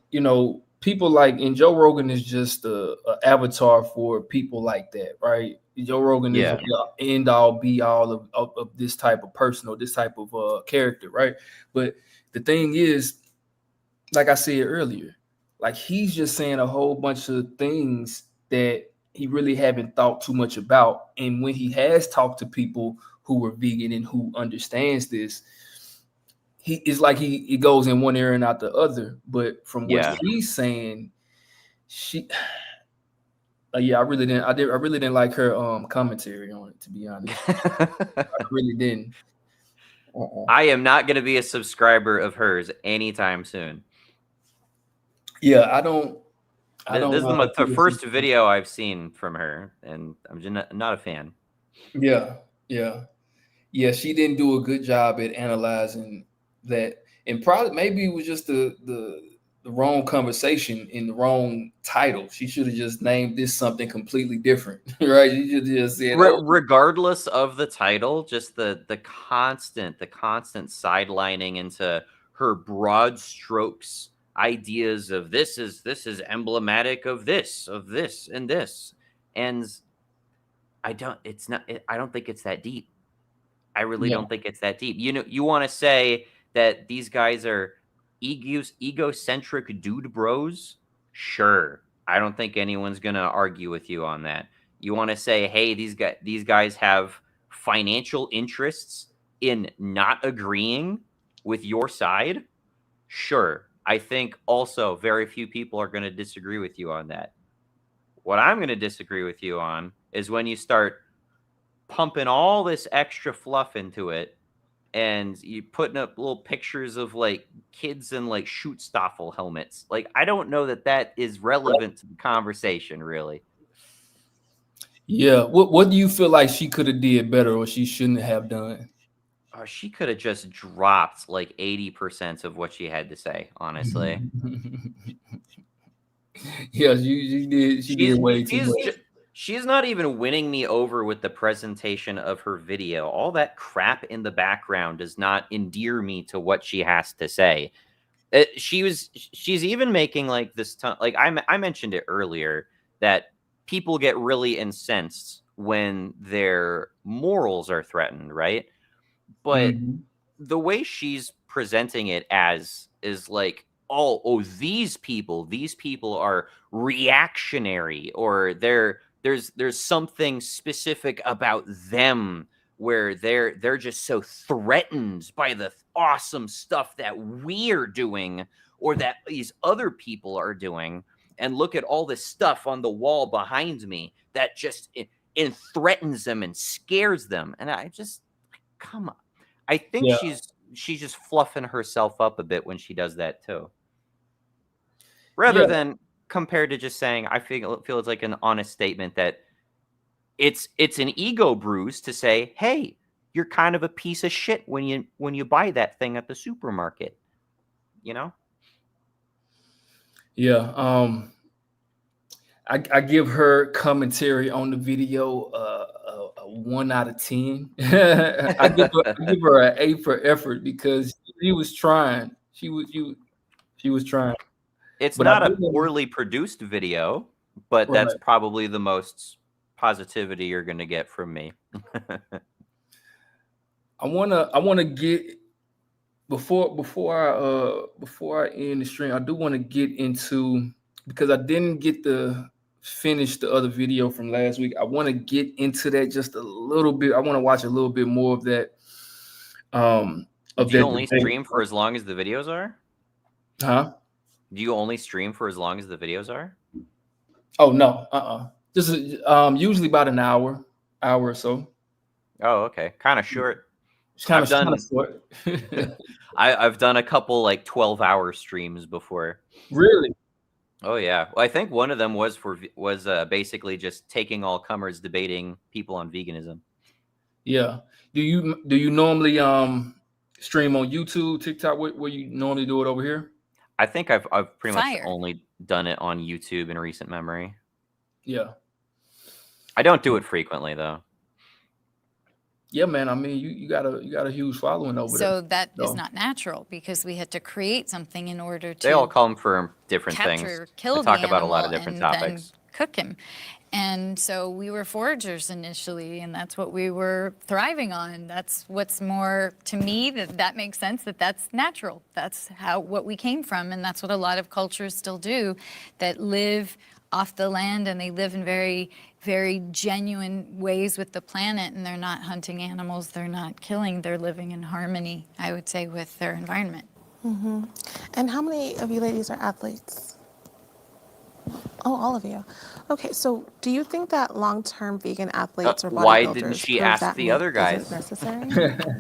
people like, and Joe Rogan is just a avatar for people like that, right? Joe Rogan is the end all be all of this type of person or this type of character, right? But the thing is, like I said earlier, like he's just saying a whole bunch of things that he really haven't thought too much about. And when he has talked to people who are vegan and who understands this, it's like he goes in one ear and out the other. But from what he's saying, I really didn't like her commentary on it, to be honest. I really didn't. I am not going to be a subscriber of hers anytime soon. Yeah, I don't. This is the first video I've seen from her, and I'm just not a fan. Yeah. She didn't do a good job at analyzing that, and probably maybe it was just the wrong conversation in the wrong title. She should have just named this something completely different, right? You should just say, regardless of the title, just the constant sidelining into her broad strokes ideas of this is emblematic of this and this, and I don't think it's that deep. I really don't think it's that deep. You want to say that these guys are egocentric dude bros? Sure. I don't think anyone's going to argue with you on that. You want to say, hey, these guys have financial interests in not agreeing with your side? Sure. I think also very few people are going to disagree with you on that. What I'm going to disagree with you on is when you start pumping all this extra fluff into it and you putting up little pictures of like kids in like Schutzstaffel helmets. Like, I don't know that is relevant to the conversation, really. Yeah. What do you feel like she could have did better or she shouldn't have done? She could have just dropped like 80% of what she had to say, honestly. Yeah, she did. She did way too much. She's not even winning me over with the presentation of her video. All that crap in the background does not endear me to what she has to say. She's even making like this like I mentioned it earlier that people get really incensed when their morals are threatened, right? But the way she's presenting it as is like, oh, these people are reactionary, or there's something specific about them where they're just so threatened by the awesome stuff that we're doing or that these other people are doing. And look at all this stuff on the wall behind me that just it threatens them and scares them. And I just, come on. I think she's just fluffing herself up a bit when she does that too. Rather than compared to just saying, I feel it's like an honest statement that it's an ego bruise to say, hey, you're kind of a piece of shit when you buy that thing at the supermarket, you know? Yeah. I give her commentary on the video a 1 out of 10. I give her an A for effort because she was trying. She was trying. It's not a poorly produced video, but that's probably the most positivity you're going to get from me. I wanna get before I end the stream. I do want to get into, because I didn't get to finish the other video from last week. I want to get into that just a little bit. I want to watch a little bit more of that. Do you only stream for as long as the videos are? Huh? Do you only stream for as long as the videos are? Oh no, Just usually about an hour or so. Oh, okay. Kind of short. It's kind I've of short. I've done a couple like 12-hour streams before. Really? Oh yeah. Well, I think one of them was basically just taking all comers debating people on veganism. Yeah. Do you normally stream on YouTube, TikTok? Where you normally do it over here? I think I've pretty much Fire. only done it on YouTube in recent memory. Yeah. I don't do it frequently though. Yeah, man. I mean, you got a huge following over there. So that is not natural because we had to create something in order to They all come from different capture, things. kill I talk the about a lot of animal different and topics. then cook him. And so we were foragers initially, and that's what we were thriving on. That's what's more, to me, that makes sense, that's natural. That's what we came from, and that's what a lot of cultures still do that live off the land, and they live in very, very genuine ways with the planet, and they're not hunting animals, they're not killing, they're living in harmony, I would say, with their environment. Mm-hmm. And how many of you ladies are athletes? Oh, all of you. Okay, so do you think that long-term vegan athletes or bodybuilders Why didn't she prove ask that the myth other guys? isn't necessary?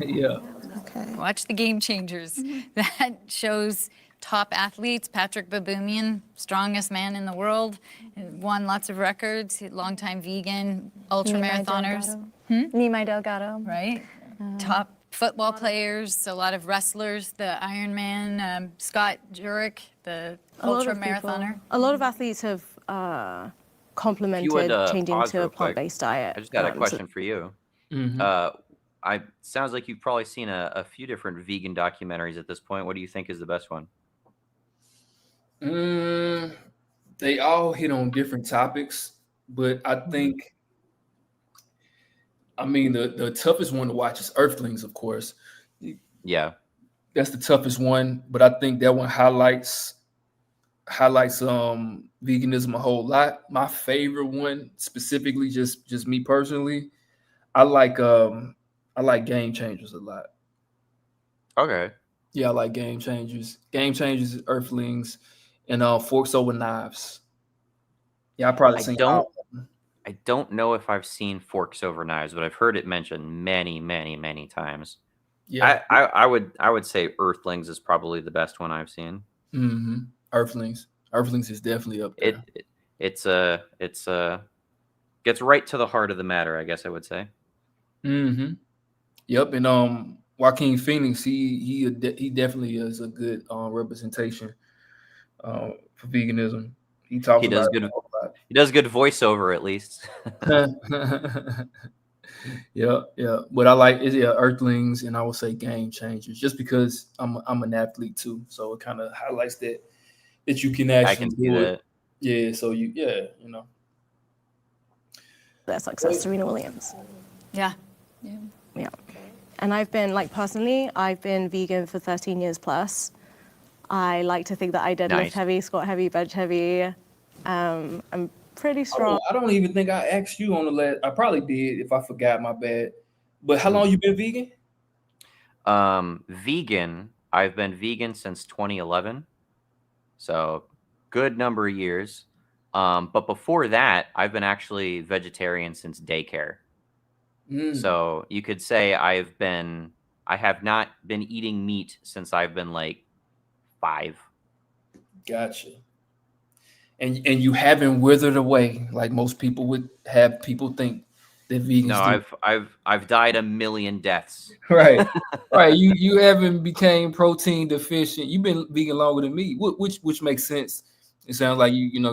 Yeah. Okay. Watch the Game Changers. That shows top athletes. Patrick Baboumian, strongest man in the world, won lots of records, longtime vegan, ultra marathoners. Nimai Delgado. Right? Top football players, a lot of wrestlers, the Ironman, Scott Jurek, the ultra marathoner. A lot of athletes have complemented changing pause to real a quick. plant-based diet. I just got a question for you. Mm-hmm. Sounds like you've probably seen a few different vegan documentaries at this point. What do you think is the best one? They all hit on different topics, but I think, I mean, the toughest one to watch is Earthlings, of course. Yeah, that's the toughest one, but I think that one highlights veganism a whole lot. My favorite one, specifically, just me personally, I like Game Changers a lot. Okay. Yeah, I like Game Changers. Game Changers is Earthlings, and Forks Over Knives. Yeah, I probably seen all of them. I don't know if I've seen Forks Over Knives, but I've heard it mentioned many, many, many times. Yeah, I would say Earthlings is probably the best one I've seen. Mm-hmm. Earthlings is definitely up there. It's gets right to the heart of the matter, I guess I would say. Mm-hmm. Yep, and Joaquin Phoenix, he definitely is a good representation for veganism. He talks about it a lot. He does good voiceover at least. Yeah. But I like Earthlings, and I would say Game Changers, just because I'm an athlete too, so it kind of highlights that you can actually do it. Yeah, so you know. Their success, Serena Williams. Yeah. And I've been, personally, I've been vegan for 13 years plus. I like to think that I deadlift heavy, squat heavy, bench heavy. I'm pretty strong. I don't even think I asked you on the last. I probably did. If I forgot, my bad. But how long you been vegan? Vegan. I've been vegan since 2011, so good number of years. But before that, I've been actually vegetarian since daycare. So you could say I have not been eating meat since I've been like 5. Gotcha. And you haven't withered away like most people would have people think that vegans No, do. I've died a million deaths. Right. You haven't became protein deficient. You've been vegan longer than me, which makes sense. It sounds like you've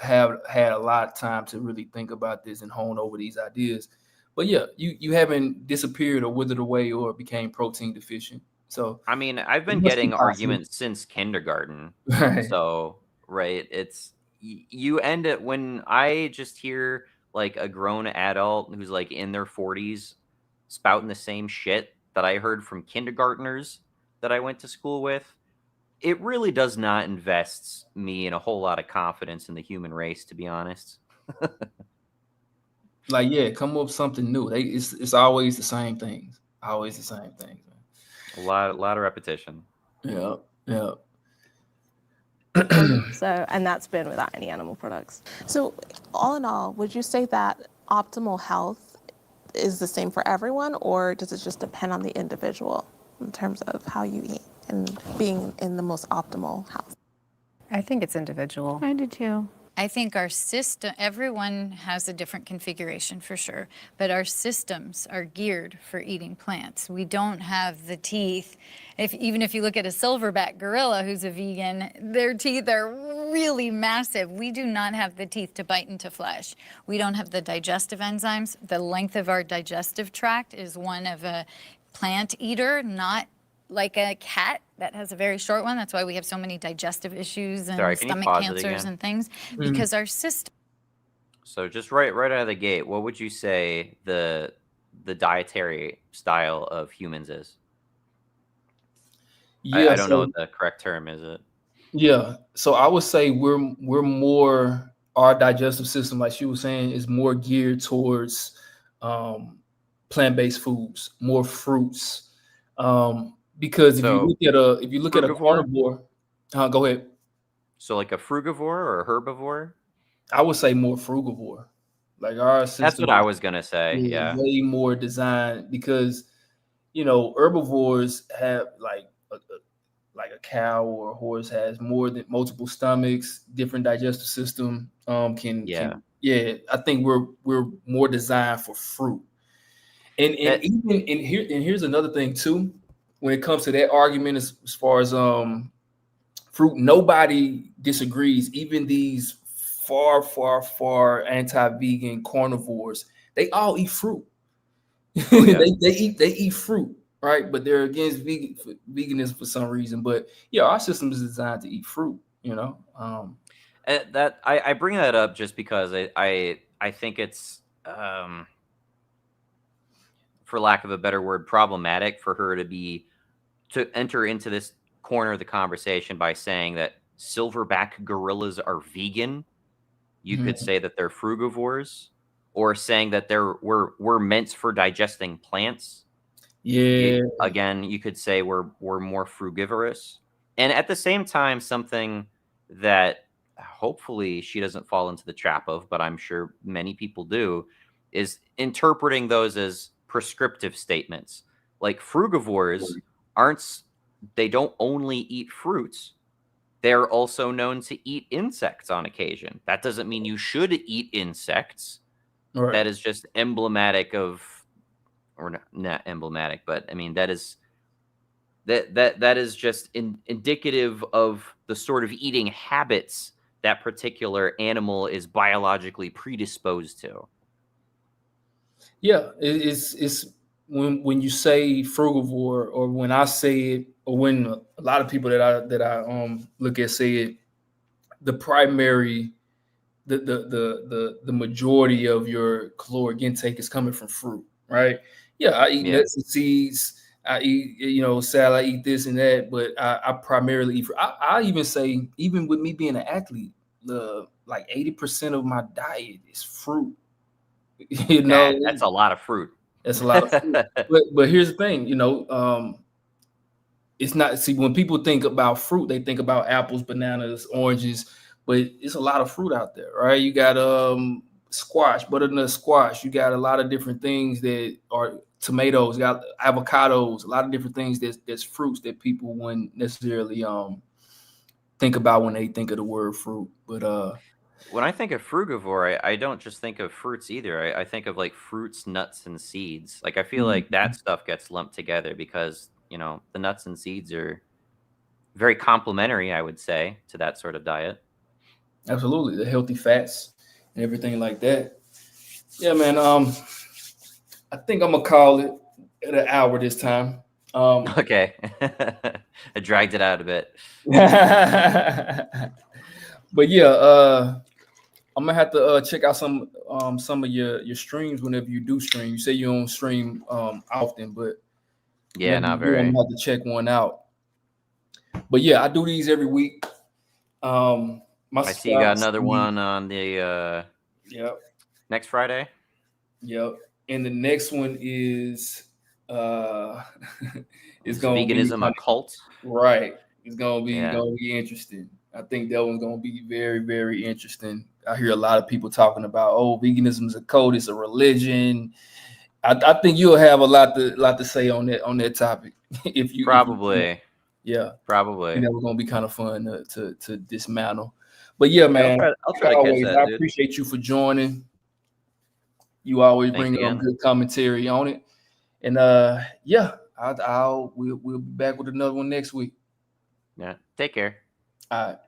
have had a lot of time to really think about this and hone over these ideas. But yeah, you haven't disappeared or withered away or became protein deficient. So I mean, I've been getting arguments since kindergarten. Right. So it's you end it when I just hear like a grown adult who's like in their 40s spouting the same shit that I heard from kindergartners that I went to school with. It really does not invest me in a whole lot of confidence in the human race, to be honest. Come up with something new. It's always the same things. Always the same things. A lot of repetition. Yeah. So, and that's been without any animal products. So all in all, would you say that optimal health is the same for everyone, or does it just depend on the individual in terms of how you eat and being in the most optimal house? I think it's individual. I do too. I think our system, everyone has a different configuration for sure, but our systems are geared for eating plants. We don't have the teeth. Even if you look at a silverback gorilla who's a vegan, their teeth are really massive. We do not have the teeth to bite into flesh. We don't have the digestive enzymes. The length of our digestive tract is one of a plant eater, not like a cat that has a very short one. That's why we have so many digestive issues and stomach cancers and things, because our system. So just right out of the gate, what would you say the dietary style of humans is? Yeah, I don't know what the correct term is. It. Yeah, so I would say we're more, our digestive system, like she was saying, is more geared towards plant-based foods, more fruits. Because if you look at a carnivore, go ahead. So like a frugivore or a herbivore? I would say more frugivore. Like our system. That's what I was gonna say. Yeah, way more designed, because herbivores have like a cow or a horse has multiple stomachs, different digestive system. I think we're more designed for fruit. And here's another thing too. When it comes to that argument, as far as fruit, nobody disagrees. Even these far anti-vegan carnivores, they all eat fruit. Oh, yeah. they eat fruit, right? But they're against veganism for some reason. But yeah, our system is designed to eat fruit. That I bring that up just because I think it's for lack of a better word, problematic for her to enter into this corner of the conversation by saying that silverback gorillas are vegan. You could say that they're frugivores, or saying that we're meant for digesting plants. Yeah. Again, you could say we're more frugivorous. And at the same time, something that hopefully she doesn't fall into the trap of, but I'm sure many people do, is interpreting those as prescriptive statements. Like frugivores they don't only eat fruits. They're also known to eat insects on occasion. That doesn't mean you should eat insects. Right. That is just emblematic of, or not emblematic, but I mean, that is just indicative of the sort of eating habits that particular animal is biologically predisposed to. Yeah, it's when you say frugivore, or when I say it, or when a lot of people that I look at say it, the primary, the majority of your caloric intake is coming from fruit, right? Yeah, I eat nuts and seeds. I eat, salad. I eat this and that, but I primarily eat fruit. I even say, even with me being an athlete, like 80% of my diet is fruit. That's a lot of fruit. That's a lot of fruit. but here's the thing, it's not, see, when people think about fruit, they think about apples, bananas, oranges, but it's a lot of fruit out there, right? You got squash, butternut squash. You got a lot of different things that are tomatoes, you got avocados, a lot of different things that's fruits that people wouldn't necessarily think about when they think of the word fruit. But when I think of frugivore, I don't just think of fruits either. I think of like fruits, nuts, and seeds. Like I feel like that stuff gets lumped together because, the nuts and seeds are very complementary, I would say, to that sort of diet. Absolutely. The healthy fats and everything like that. Yeah, man. I think I'm going to call it at an hour this time. Okay. I dragged it out a bit. But yeah, I'm gonna have to check out some of your streams whenever you do stream. You say you don't stream often, but yeah, not very. I'm gonna have to check one out. But yeah, I do these every week. I see you got another one on the next Friday. Yep, and the next one is it's gonna veganism be a cult, right? It's gonna be interesting. I think that one's gonna be very, very interesting. I hear a lot of people talking about, veganism is a cult, it's a religion. I think you'll have a lot to say on that topic. if you Probably. Yeah, probably. That was gonna be kind of fun to dismantle. But yeah, man, I'll try to catch that, I dude. appreciate you for joining. You always Thanks bring again. good commentary on it, and yeah, we'll be back with another one next week. Yeah, take care. All right.